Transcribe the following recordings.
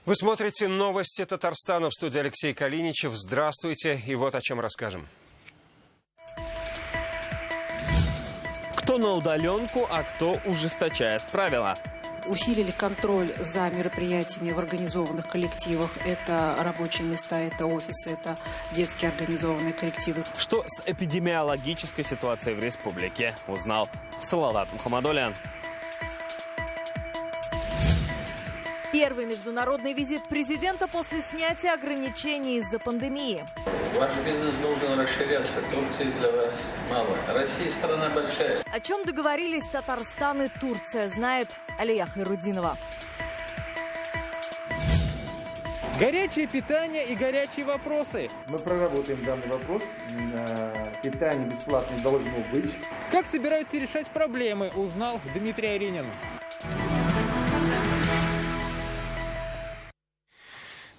Вы смотрите новости Татарстана, в студии Алексей Калиничев. Здравствуйте, и вот о чем расскажем. Кто на удаленку, а кто ужесточает правила. Усилили контроль за мероприятиями в организованных коллективах. Это рабочие места, это офисы, это детские организованные коллективы. Что с эпидемиологической ситуацией в республике, узнал Салават Мухаммадуллин. Первый международный визит президента после снятия ограничений из-за пандемии. Ваш бизнес должен расширяться. Турции для вас мало. Россия страна большая. О чем договорились Татарстан и Турция, знает Алия Хайрудинова. Горячее питание и горячие вопросы. Мы проработаем данный вопрос. Питание бесплатное должно быть. Как собираются решать проблемы, узнал Дмитрий Аринин.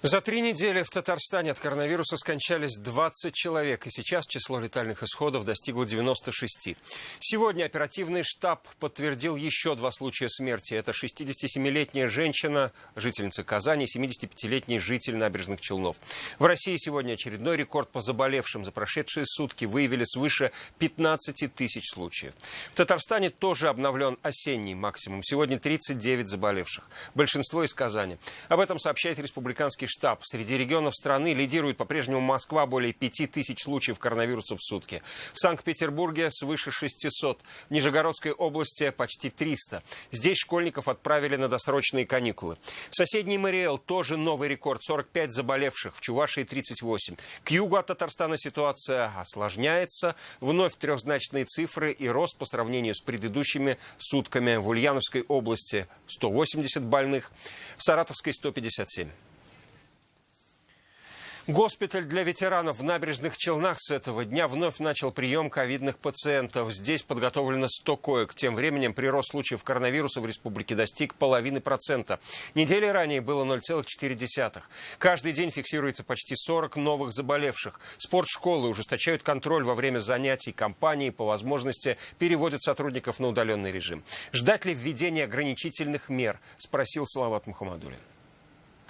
За 3 недели в Татарстане от коронавируса скончались 20 человек, и сейчас число летальных исходов достигло 96. Сегодня оперативный штаб подтвердил еще 2 случая смерти. Это 67-летняя женщина, жительница Казани, и 75-летний житель Набережных Челнов. В России сегодня очередной рекорд по заболевшим. За прошедшие сутки выявили свыше 15 тысяч случаев. В Татарстане тоже обновлен осенний максимум. Сегодня 39 заболевших. Большинство из Казани. Об этом сообщает республиканский штаб. Среди регионов страны лидирует по-прежнему Москва, более 5000 случаев коронавируса в сутки. В Санкт-Петербурге свыше 600. В Нижегородской области почти 300. Здесь школьников отправили на досрочные каникулы. В соседней Мариэл тоже новый рекорд. 45 заболевших. В Чувашии 38. К югу от Татарстана ситуация осложняется. Вновь трехзначные цифры и рост по сравнению с предыдущими сутками. В Ульяновской области 180 больных. В Саратовской 157. Госпиталь для ветеранов в Набережных Челнах с этого дня вновь начал прием ковидных пациентов. Здесь подготовлено 100 коек. Тем временем прирост случаев коронавируса в республике достиг 0,5%. Недели ранее было 0,4%. Каждый день фиксируется почти 40 новых заболевших. Спортшколы ужесточают контроль во время занятий, компании по возможности переводят сотрудников на удаленный режим. Ждать ли введения ограничительных мер, спросил Салават Мухаммадуллин.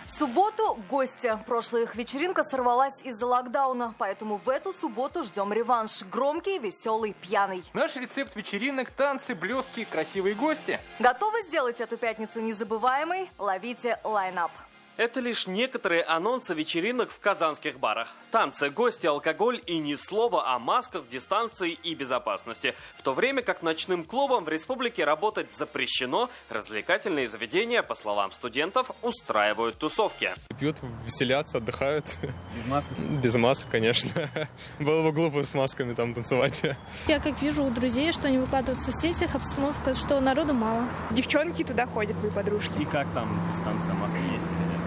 В субботу гости. Прошлая их вечеринка сорвалась из-за локдауна, поэтому в эту субботу ждем реванш. Громкий, веселый, пьяный. Наш рецепт вечеринок, танцы, блестки, красивые гости. Готовы сделать эту пятницу незабываемой? Ловите лайнап. Это лишь некоторые анонсы вечеринок в казанских барах. Танцы, гости, алкоголь и ни слова о масках, дистанции и безопасности. В то время как ночным клубам в республике работать запрещено, развлекательные заведения, по словам студентов, устраивают тусовки. Пьют, веселятся, отдыхают. Без масок? Без масок, конечно. Было бы глупо с масками там танцевать. Я как вижу у друзей, что они выкладывают в соцсетях, обстановка, что народу мало. Девчонки туда ходят, мои подружки. И как там дистанция, маски есть или нет?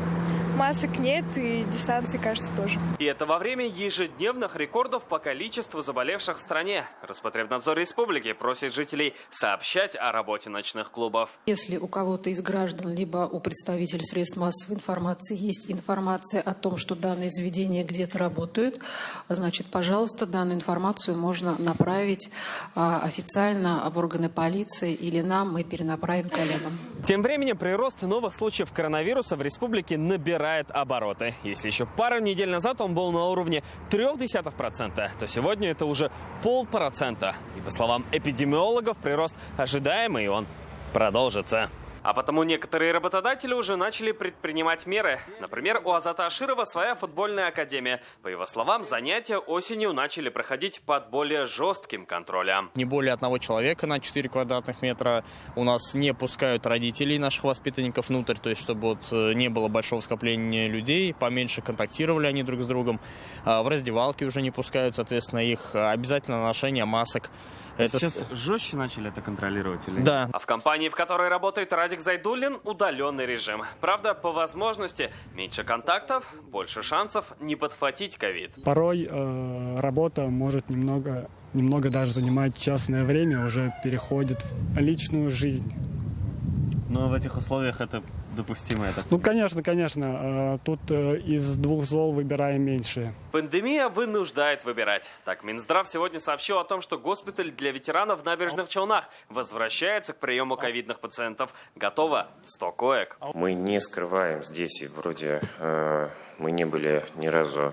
Масок нет, и дистанции, кажется, тоже. И это во время ежедневных рекордов по количеству заболевших в стране. Роспотребнадзор республики просит жителей сообщать о работе ночных клубов. Если у кого-то из граждан, либо у представителей средств массовой информации есть информация о том, что данные заведения где-то работают, значит, пожалуйста, данную информацию можно направить официально в органы полиции или нам, мы перенаправим коллегам. Тем временем прирост новых случаев коронавируса в республике набирает обороты. Если еще пару недель назад он был на уровне 0,3%, то сегодня это уже 0,5%. И по словам эпидемиологов, прирост ожидаемый, и он продолжится. А потому некоторые работодатели уже начали предпринимать меры. Например, у Азата Аширова своя футбольная академия. По его словам, занятия осенью начали проходить под более жестким контролем. Не более 1 человека на 4 квадратных метра. У нас не пускают родителей наших воспитанников внутрь, то есть чтобы не было большого скопления людей, поменьше контактировали они друг с другом. В раздевалке уже не пускают, соответственно, их обязательно ношение масок. Сейчас жестче начали это контролировать? Или? Да. А в компании, в которой работает Радик Зайдуллин, удаленный режим. Правда, по возможности меньше контактов, больше шансов не подхватить ковид. Порой работа может немного даже занимать частное время, уже переходит в личную жизнь. Но в этих условиях это допустимо? Ну, конечно. Тут из 2 зол выбираем меньшее. Пандемия вынуждает выбирать. Так, Минздрав сегодня сообщил о том, что госпиталь для ветеранов в Набережных Челнах возвращается к приему ковидных пациентов. Готово 100 коек. Мы не скрываем здесь, и вроде мы не были ни разу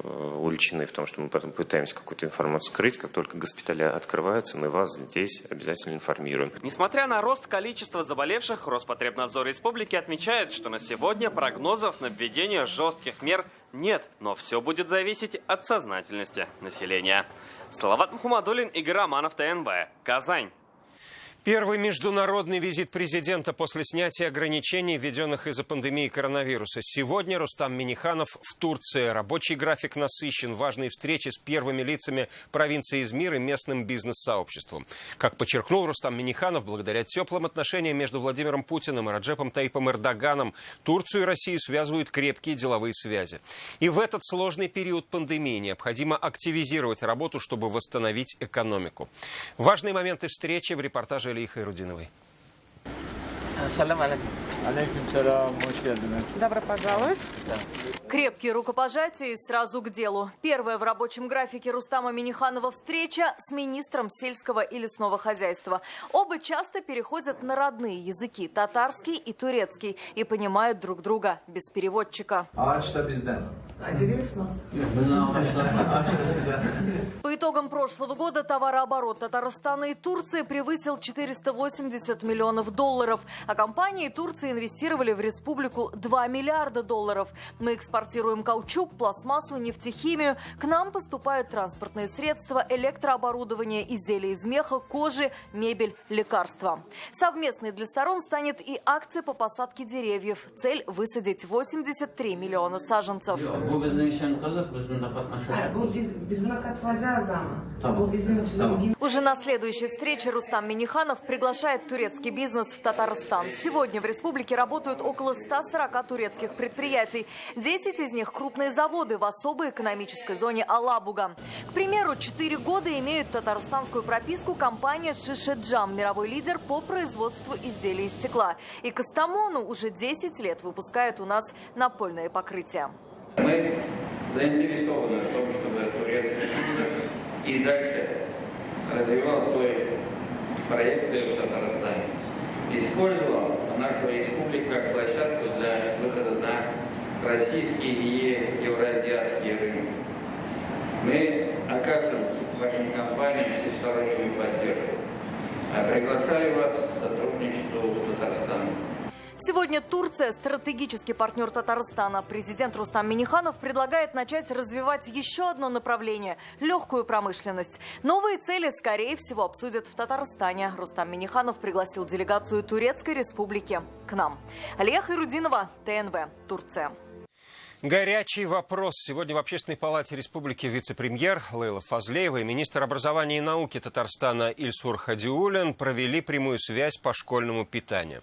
уличены в том, что мы потом пытаемся какую-то информацию скрыть. Как только госпиталя открываются, мы вас здесь обязательно информируем. Несмотря на рост количества заболевших, Роспотребнадзор Республики отмечает, что на сегодня прогнозов на введение жестких мер нет, но все будет зависеть от сознательности населения. Салават Мухаммадуллин, Игорь Романов, ТНВ, Казань. Первый международный визит президента после снятия ограничений, введенных из-за пандемии коронавируса. Сегодня Рустам Минниханов в Турции. Рабочий график насыщен. Важные встречи с первыми лицами провинции Измир и местным бизнес-сообществом. Как подчеркнул Рустам Минниханов, благодаря теплым отношениям между Владимиром Путиным и Раджепом Таипом Эрдоганом, Турцию и Россию связывают крепкие деловые связи. И в этот сложный период пандемии необходимо активизировать работу, чтобы восстановить экономику. Важные моменты встречи в репортаже Алии Хайрудиновой. Добро пожаловать. Крепкие рукопожатия и сразу к делу. Первая в рабочем графике Рустама Минниханова встреча с министром сельского и лесного хозяйства. Оба часто переходят на родные языки – татарский и турецкий, и понимают друг друга без переводчика. По итогам прошлого года товарооборот Татарстана и Турции превысил 480 миллионов долларов, а компании Турции инвестировали в республику 2 миллиарда долларов. Мы экспортируем каучук, пластмассу, нефтехимию. К нам поступают транспортные средства, электрооборудование, изделия из меха, кожи, мебель, лекарства. Совместной для сторон станет и акция по посадке деревьев. Цель – высадить 83 миллиона саженцев. Уже на следующей встрече Рустам Минниханов приглашает турецкий бизнес в Татарстан. Сегодня в республике работают около 140 турецких предприятий. 10 из них – крупные заводы в особой экономической зоне Алабуга. К примеру, 4 года имеют татарстанскую прописку компания «Шишеджам», мировой лидер по производству изделий из стекла. И Кастамону уже 10 лет выпускают у нас напольное покрытие. Мы заинтересованы в том, чтобы турецкий бизнес и дальше развивал свои проекты в Татарстане. Использовал нашу республику как площадку для выхода на российские и евроазиатские рынки. Мы окажем вашим компаниям всестороннюю поддержку. Приглашаю вас к сотрудничеству с Татарстаном. Сегодня Турция – стратегический партнер Татарстана. Президент Рустам Минниханов предлагает начать развивать еще одно направление – легкую промышленность. Новые цели, скорее всего, обсудят в Татарстане. Рустам Минниханов пригласил делегацию Турецкой Республики к нам. Алия Хайрудинова, ТНВ, Турция. Горячий вопрос. Сегодня в Общественной палате Республики вице-премьер Лейла Фазлеева и министр образования и науки Татарстана Ильсур Хадиуллин провели прямую связь по школьному питанию.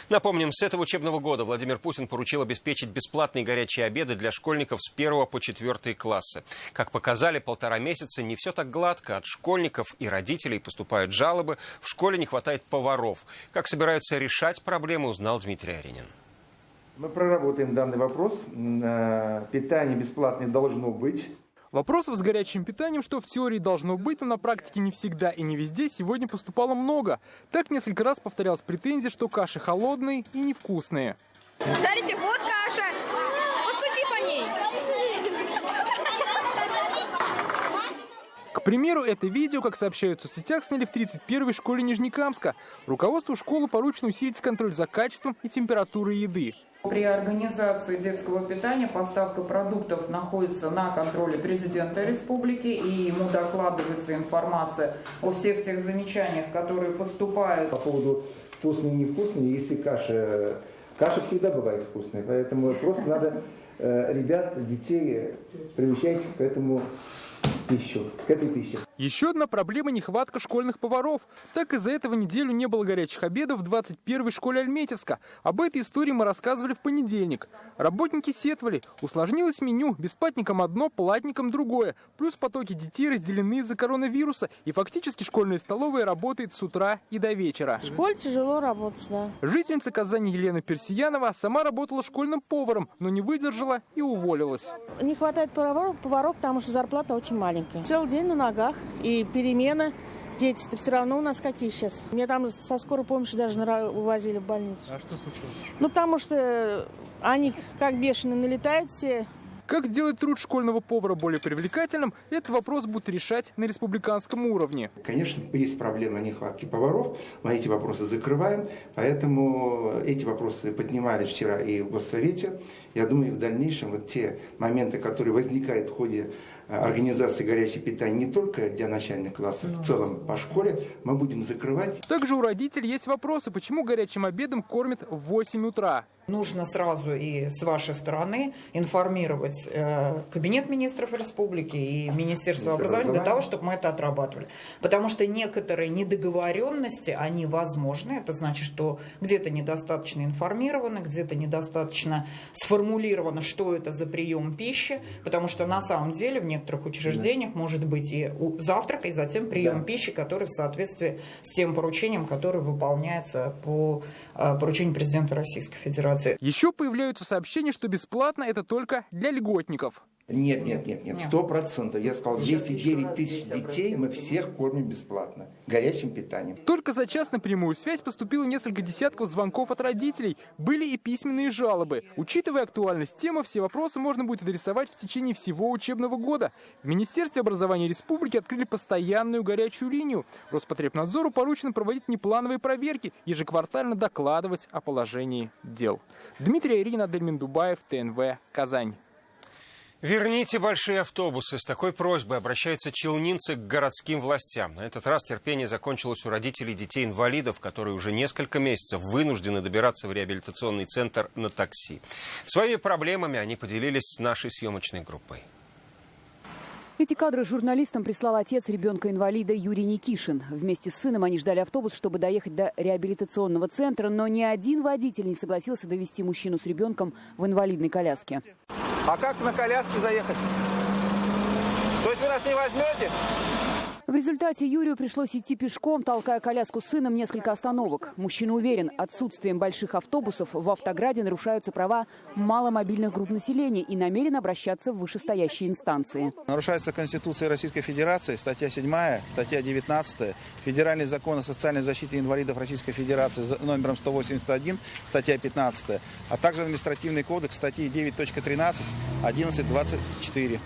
Напомним, с этого учебного года Владимир Путин поручил обеспечить бесплатные горячие обеды для школьников с 1 по 4 классы. Как показали 1,5 месяца, не все так гладко. От школьников и родителей поступают жалобы. В школе не хватает поваров. Как собираются решать проблему, узнал Дмитрий Аринин. Мы проработаем данный вопрос. Питание бесплатное должно быть. Вопросов с горячим питанием, что в теории должно быть, но на практике не всегда и не везде, сегодня поступало много. Так несколько раз повторялась претензия, что каши холодные и невкусные. Смотрите, вот каша. Постучи по ней. К примеру, это видео, как сообщают в соцсетях, сняли в 31-й школе Нижнекамска. Руководству школы поручено усилить контроль за качеством и температурой еды. При организации детского питания поставка продуктов находится на контроле президента республики, и ему докладывается информация о всех тех замечаниях, которые поступают. По поводу вкусной и невкусной, если каша всегда бывает вкусной, поэтому просто надо ребят, детей приучать к этой пище. Еще одна проблема – нехватка школьных поваров. Так из-за этого неделю не было горячих обедов в 21-й школе Альметьевска. Об этой истории мы рассказывали в понедельник. Работники сетовали. Усложнилось меню. Бесплатникам одно, платникам другое. Плюс потоки детей разделены из-за коронавируса. И фактически школьная столовая работает с утра и до вечера. В школе тяжело работать, да. Жительница Казани Елена Персиянова сама работала школьным поваром, но не выдержала и уволилась. Не хватает поваров, потому что зарплата очень маленькая. Целый день на ногах. И перемена. Дети-то все равно у нас какие сейчас. Меня там со скорой помощи даже увозили в больницу. А что случилось? Ну, потому что они как бешеные налетают все. Как сделать труд школьного повара более привлекательным, этот вопрос будут решать на республиканском уровне. Конечно, есть проблема нехватки поваров, мы эти вопросы закрываем, поэтому эти вопросы поднимались вчера и в Госсовете. Я думаю, в дальнейшем вот те моменты, которые возникают в ходе организации горячего питания не только для начальных классов, в целом по школе, мы будем закрывать. Также у родителей есть вопросы, почему горячим обедом кормят в 8 утра. Нужно сразу и с вашей стороны информировать Кабинет министров республики и Министерство образования для того, чтобы мы это отрабатывали. Потому что некоторые недоговоренности, они возможны. Это значит, что где-то недостаточно информировано, где-то недостаточно сформулировано, что это за прием пищи. Потому что на самом деле в некоторых учреждениях может быть и завтрак, и затем прием пищи, который в соответствии с тем поручением, которое выполняется по поручению президента Российской Федерации. Еще появляются сообщения, что бесплатно это только для льготников. Нет, 100%. Я сказал, 209 тысяч детей мы всех кормим бесплатно, горячим питанием. Только за час на прямую связь поступило несколько десятков звонков от родителей. Были и письменные жалобы. Учитывая актуальность темы, все вопросы можно будет адресовать в течение всего учебного года. В Министерстве образования республики открыли постоянную горячую линию. Роспотребнадзору поручено проводить неплановые проверки, ежеквартально докладывать о положении дел. Дмитрий Ирина, Адель Миндубаев, ТНВ, Казань. Верните большие автобусы. С такой просьбой обращаются челнинцы к городским властям. На этот раз терпение закончилось у родителей детей-инвалидов, которые уже несколько месяцев вынуждены добираться в реабилитационный центр на такси. Своими проблемами они поделились с нашей съемочной группой. Эти кадры журналистам прислал отец ребенка-инвалида Юрий Никишин. Вместе с сыном они ждали автобус, чтобы доехать до реабилитационного центра, но ни один водитель не согласился довезти мужчину с ребенком в инвалидной коляске. А как на коляске заехать? То есть вы нас не возьмете? В результате Юрию пришлось идти пешком, толкая коляску с сыном несколько остановок. Мужчина уверен, отсутствием больших автобусов в Автограде нарушаются права маломобильных групп населения и намерен обращаться в вышестоящие инстанции. Нарушается Конституция Российской Федерации, статья 7, статья 19, Федеральный закон о социальной защите инвалидов Российской Федерации номером 181, статья 15, а также административный кодекс статьи 9.13, 11.24.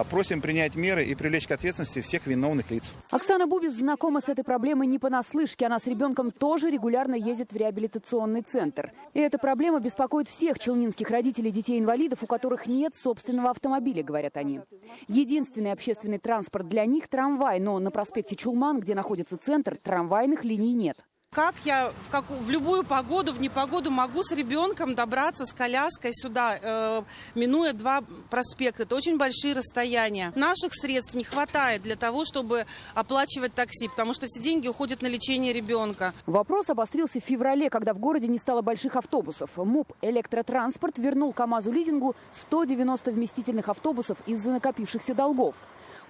Просим принять меры и привлечь к ответственности всех виновных лиц. Оксана Бубис знакома с этой проблемой не понаслышке. Она с ребенком тоже регулярно ездит в реабилитационный центр. И эта проблема беспокоит всех челнинских родителей детей-инвалидов, у которых нет собственного автомобиля, говорят они. Единственный общественный транспорт для них – трамвай, но на проспекте Чулман, где находится центр, трамвайных линий нет. Как я в любую погоду, в непогоду могу с ребенком добраться с коляской сюда, минуя 2 проспекта? Это очень большие расстояния. Наших средств не хватает для того, чтобы оплачивать такси, потому что все деньги уходят на лечение ребенка. Вопрос обострился в феврале, когда в городе не стало больших автобусов. МУП «Электротранспорт» вернул КАМАЗу-лизингу 190 вместительных автобусов из-за накопившихся долгов.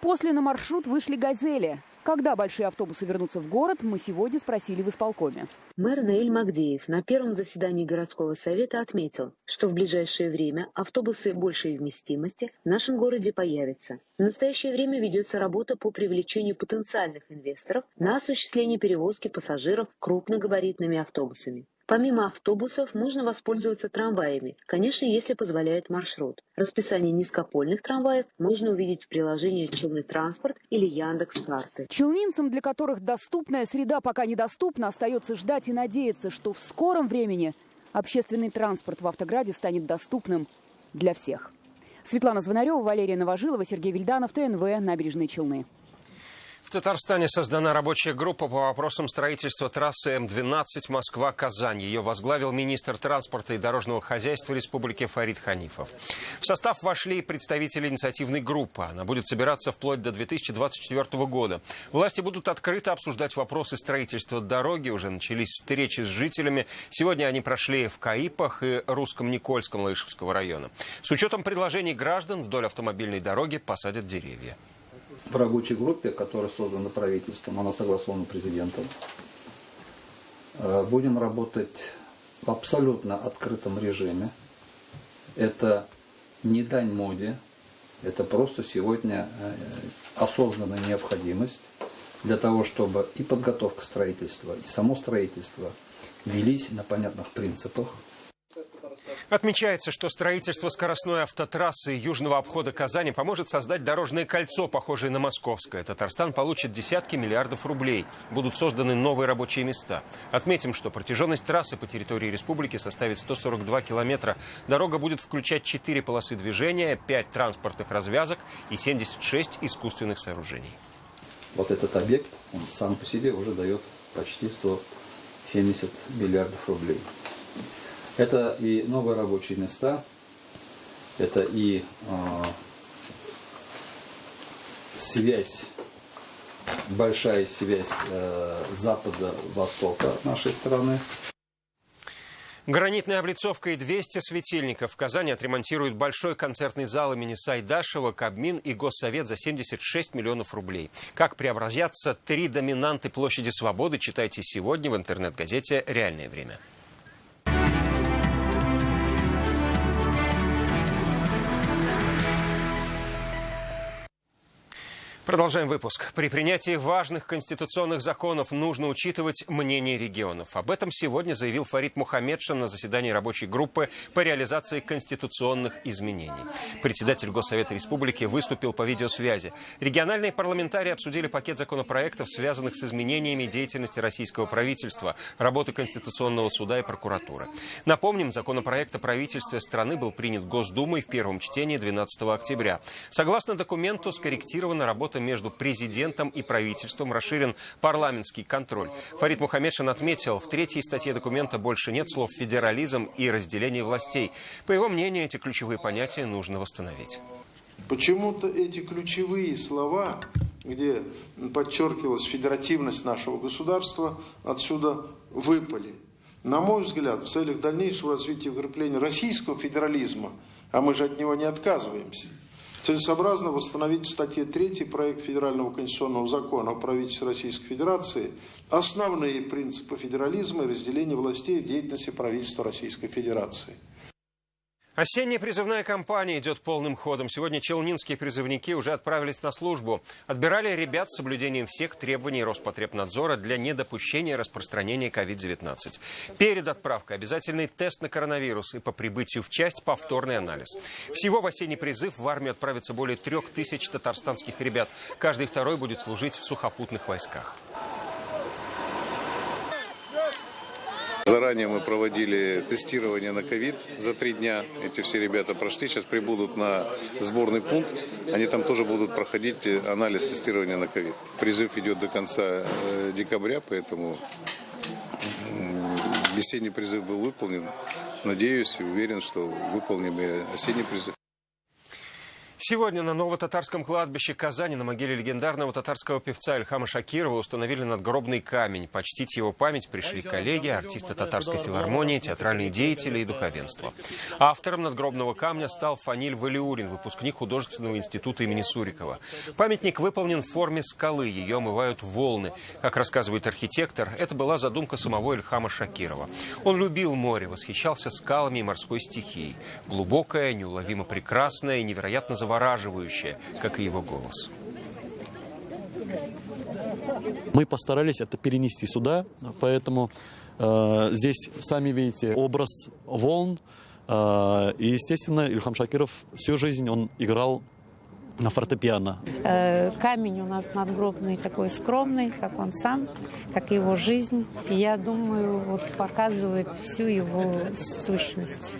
После на маршрут вышли «Газели». Когда большие автобусы вернутся в город, мы сегодня спросили в исполкоме. Мэр Наиль Магдеев на первом заседании городского совета отметил, что в ближайшее время автобусы большей вместимости в нашем городе появятся. В настоящее время ведется работа по привлечению потенциальных инвесторов на осуществление перевозки пассажиров крупногабаритными автобусами. Помимо автобусов можно воспользоваться трамваями, конечно, если позволяет маршрут. Расписание низкопольных трамваев можно увидеть в приложении «Челны транспорт» или Яндекс.Карты. Челнинцам, для которых доступная среда пока недоступна, остается ждать и надеяться, что в скором времени общественный транспорт в Автограде станет доступным для всех. Светлана Звонарева, Валерия Новожилова, Сергей Вильданов, ТНВ, Набережные Челны. Татарстане создана рабочая группа по вопросам строительства трассы М-12 Москва-Казань. Ее возглавил министр транспорта и дорожного хозяйства республики Фарид Ханифов. В состав вошли представители инициативной группы. Она будет собираться вплоть до 2024 года. Власти будут открыто обсуждать вопросы строительства дороги. Уже начались встречи с жителями. Сегодня они прошли в Каипах и Русском Никольском Лаишевского района. С учетом предложений граждан вдоль автомобильной дороги посадят деревья. В рабочей группе, которая создана правительством, она согласована президентом, будем работать в абсолютно открытом режиме. Это не дань моде, это просто сегодня осознанная необходимость для того, чтобы и подготовка строительства, и само строительство велись на понятных принципах. Отмечается, что строительство скоростной автотрассы южного обхода Казани поможет создать дорожное кольцо, похожее на московское. Татарстан получит десятки миллиардов рублей. Будут созданы новые рабочие места. Отметим, что протяженность трассы по территории республики составит 142 километра. Дорога будет включать 4 полосы движения, 5 транспортных развязок и 76 искусственных сооружений. Вот этот объект, он сам по себе уже дает почти 170 миллиардов рублей. Это и новые рабочие места, это и связь, большая связь запада-востока нашей страны. Гранитной облицовкой 200 светильников в Казани отремонтируют большой концертный зал имени Сайдашева, Кабмин и Госсовет за 76 миллионов рублей. Как преобразятся 3 доминанты площади Свободы, читайте сегодня в интернет-газете «Реальное время». Продолжаем выпуск. При принятии важных конституционных законов нужно учитывать мнение регионов. Об этом сегодня заявил Фарид Мухаммедшин на заседании рабочей группы по реализации конституционных изменений. Председатель Госсовета Республики выступил по видеосвязи. Региональные парламентарии обсудили пакет законопроектов, связанных с изменениями деятельности российского правительства, работы Конституционного суда и прокуратуры. Напомним, законопроект о правительстве страны был принят Госдумой в первом чтении 12 октября. Согласно документу, скорректирована работа между президентом и правительством, расширен парламентский контроль. Фарид Мухаммедшин отметил, в 3-й статье документа больше нет слов «федерализм» и «разделение властей». По его мнению, эти ключевые понятия нужно восстановить. Почему-то эти ключевые слова, где подчеркивалась федеративность нашего государства, отсюда выпали. На мой взгляд, в целях дальнейшего развития и укрепления российского федерализма, а мы же от него не отказываемся, целесообразно восстановить в статье 3 проект Федерального конституционного закона о правительстве Российской Федерации основные принципы федерализма и разделения властей в деятельности правительства Российской Федерации. Осенняя призывная кампания идет полным ходом. Сегодня челнинские призывники уже отправились на службу. Отбирали ребят с соблюдением всех требований Роспотребнадзора для недопущения распространения COVID-19. Перед отправкой обязательный тест на коронавирус и по прибытию в часть повторный анализ. Всего в осенний призыв в армию отправится более 3000 татарстанских ребят. Каждый второй будет служить в сухопутных войсках. Заранее мы проводили тестирование на ковид за 3 дня. Эти все ребята прошли, сейчас прибудут на сборный пункт. Они там тоже будут проходить анализ тестирования на ковид. Призыв идет до конца декабря, поэтому весенний призыв был выполнен. Надеюсь и уверен, что выполним и осенний призыв. Сегодня на Новотатарском кладбище Казани на могиле легендарного татарского певца Ильхама Шакирова установили надгробный камень. Почтить его память пришли коллеги, артисты татарской филармонии, театральные деятели и духовенство. Автором надгробного камня стал Фаниль Валиулин, выпускник художественного института имени Сурикова. Памятник выполнен в форме скалы, ее омывают волны. Как рассказывает архитектор, это была задумка самого Ильхама Шакирова. Он любил море, восхищался скалами и морской стихией. Глубокое, неуловимо прекрасное и невероятно завораживающее, как и его голос. Мы постарались это перенести сюда, поэтому здесь, сами видите, образ волн. И, естественно, Ильхам Шакиров всю жизнь он играл на фортепиано. Камень у нас надгробный такой скромный, как он сам, как его жизнь. И я думаю, вот показывает всю его сущность.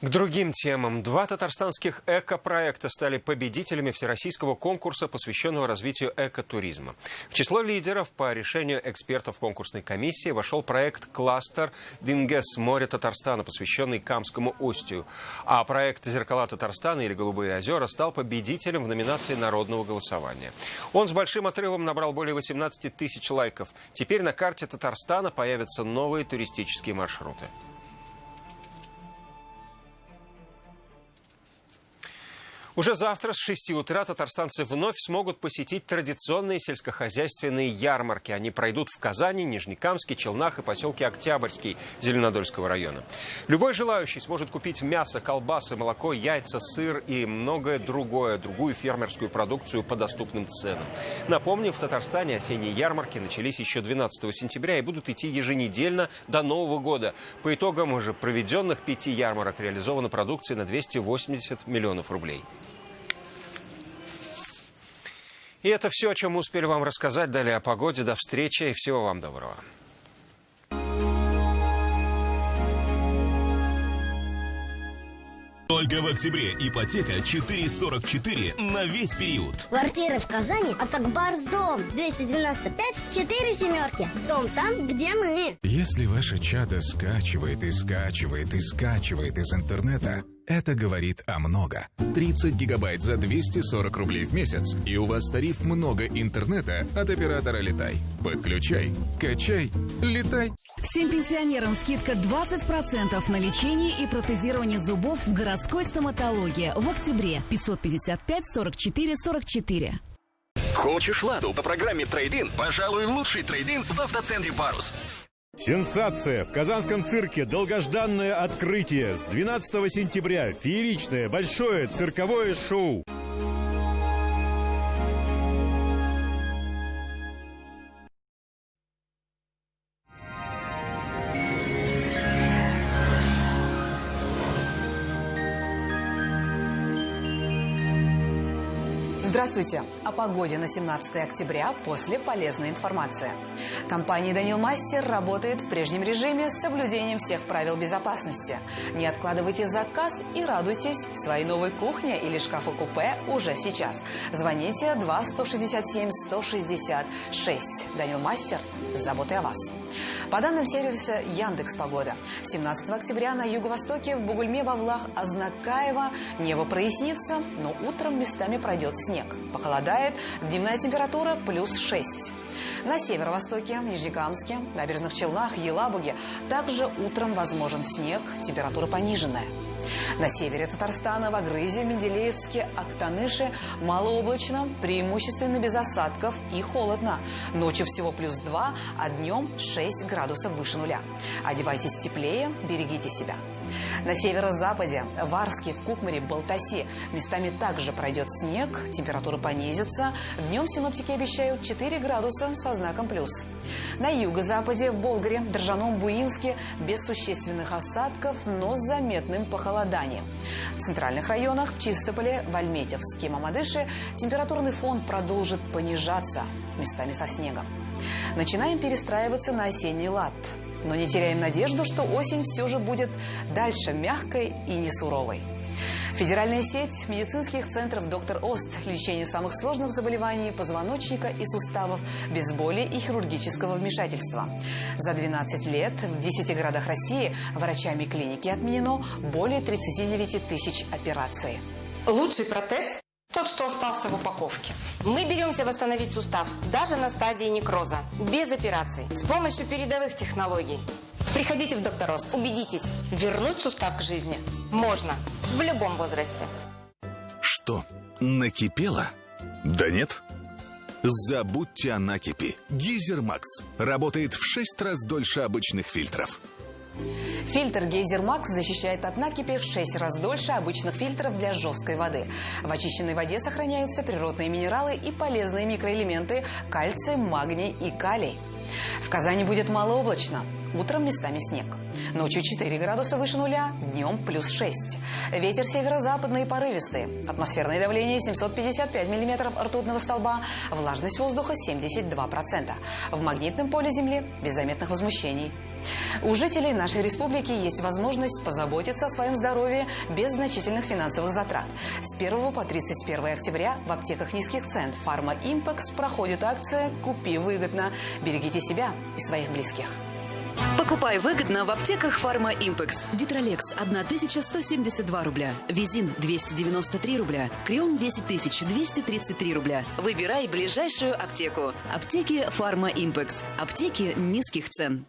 К другим темам. 2 татарстанских экопроекта стали победителями всероссийского конкурса, посвященного развитию экотуризма. В число лидеров по решению экспертов конкурсной комиссии вошел проект «Кластер Дингес. Море Татарстана», посвященный Камскому устью. А проект «Зеркала Татарстана» или «Голубые озера» стал победителем в номинации народного голосования. Он с большим отрывом набрал более 18 тысяч лайков. Теперь на карте Татарстана появятся новые туристические маршруты. Уже завтра с 6 утра татарстанцы вновь смогут посетить традиционные сельскохозяйственные ярмарки. Они пройдут в Казани, Нижнекамске, Челнах и поселке Октябрьский Зеленодольского района. Любой желающий сможет купить мясо, колбасы, молоко, яйца, сыр и многое другое, другую фермерскую продукцию по доступным ценам. Напомним, в Татарстане осенние ярмарки начались еще 12 сентября и будут идти еженедельно до Нового года. По итогам уже проведенных 5 ярмарок реализована продукция на 280 миллионов рублей. И это все, о чем мы успели вам рассказать. Далее о погоде. До встречи и всего вам доброго. Только в октябре ипотека 4,44 на весь период. Квартиры в Казани от Акбарсдом. 295 4 семерки. Дом там, где мы. Если ваше чадо скачивает и скачивает и скачивает из интернета, это говорит о много. 30 гигабайт за 240 рублей в месяц. И у вас тариф много интернета от оператора «Летай». Подключай, качай, летай. Всем пенсионерам скидка 20% на лечение и протезирование зубов в городской стоматологии в октябре. 555 44 44. Хочешь «Ладу» по программе «Трейд-ин»? Пожалуй, лучший трейд-ин в автоцентре «Парус». Сенсация! В Казанском цирке долгожданное открытие. С 12 сентября фееричное большое цирковое шоу. Здравствуйте! О погоде на 17 октября после полезной информации. Компания «Данил Мастер» работает в прежнем режиме с соблюдением всех правил безопасности. Не откладывайте заказ и радуйтесь своей новой кухне или шкафу-купе уже сейчас. Звоните 2-167-166. «Данил Мастер» с заботой о вас. По данным сервиса Яндекс.Погода, 17 октября на юго-востоке в Бугульме, Вавлах, Азнакаево небо прояснится, но утром местами пройдет снег. Похолодает, дневная температура плюс 6. На северо-востоке, в Нижнекамске, Набережных Челнах, Елабуге также утром возможен снег, температура пониженная. На севере Татарстана, в Агрызе, Менделеевске, Актаныше малооблачно, преимущественно без осадков и холодно. Ночью всего плюс 2, а днем 6 градусов выше нуля. Одевайтесь теплее, берегите себя. На северо-западе, в Арске, в Кукмаре, Балтасе местами также пройдет снег, температура понизится. Днем синоптики обещают 4 градуса со знаком плюс. На юго-западе, в Болгаре, Држаном, Буинске без существенных осадков, но с заметным похолоданием. В центральных районах, в Чистополе, в Альметьевске, Мамадыше температурный фон продолжит понижаться, местами со снегом. Начинаем перестраиваться на осенний лад. Но не теряем надежду, что осень все же будет дальше мягкой и не суровой. Федеральная сеть медицинских центров «Доктор Ост» – лечение самых сложных заболеваний позвоночника и суставов без боли и хирургического вмешательства. За 12 лет в 10 городах России врачами клиники отменено более 39 тысяч операций. Лучший протез – тот, что остался в упаковке. Мы беремся восстановить сустав даже на стадии некроза, без операций, с помощью передовых технологий. Приходите в «Доктор Ост». Убедитесь, вернуть сустав к жизни можно в любом возрасте. Что, накипело? Да нет. Забудьте о накипи. Гейзер Макс работает в 6 раз дольше обычных фильтров. Фильтр Гейзер Макс защищает от накипи в 6 раз дольше обычных фильтров для жесткой воды. В очищенной воде сохраняются природные минералы и полезные микроэлементы – кальций, магний и калий. В Казани будет малооблачно. Утром местами снег. Ночью 4 градуса выше нуля, днем плюс 6. Ветер северо-западный порывистый. Атмосферное давление 755 миллиметров ртутного столба. Влажность воздуха 72%. В магнитном поле Земли без заметных возмущений. У жителей нашей республики есть возможность позаботиться о своем здоровье без значительных финансовых затрат. С 1 по 31 октября в аптеках низких цен «Фарма Импекс» проходит акция «Купи выгодно». Берегите себя и своих близких. Покупай выгодно в аптеках «Фарма Импекс». Дитролекс 1172 рубля. Визин 293 рубля. Крион 10233 рубля. Выбирай ближайшую аптеку. Аптеки «Фарма Импекс». Аптеки низких цен.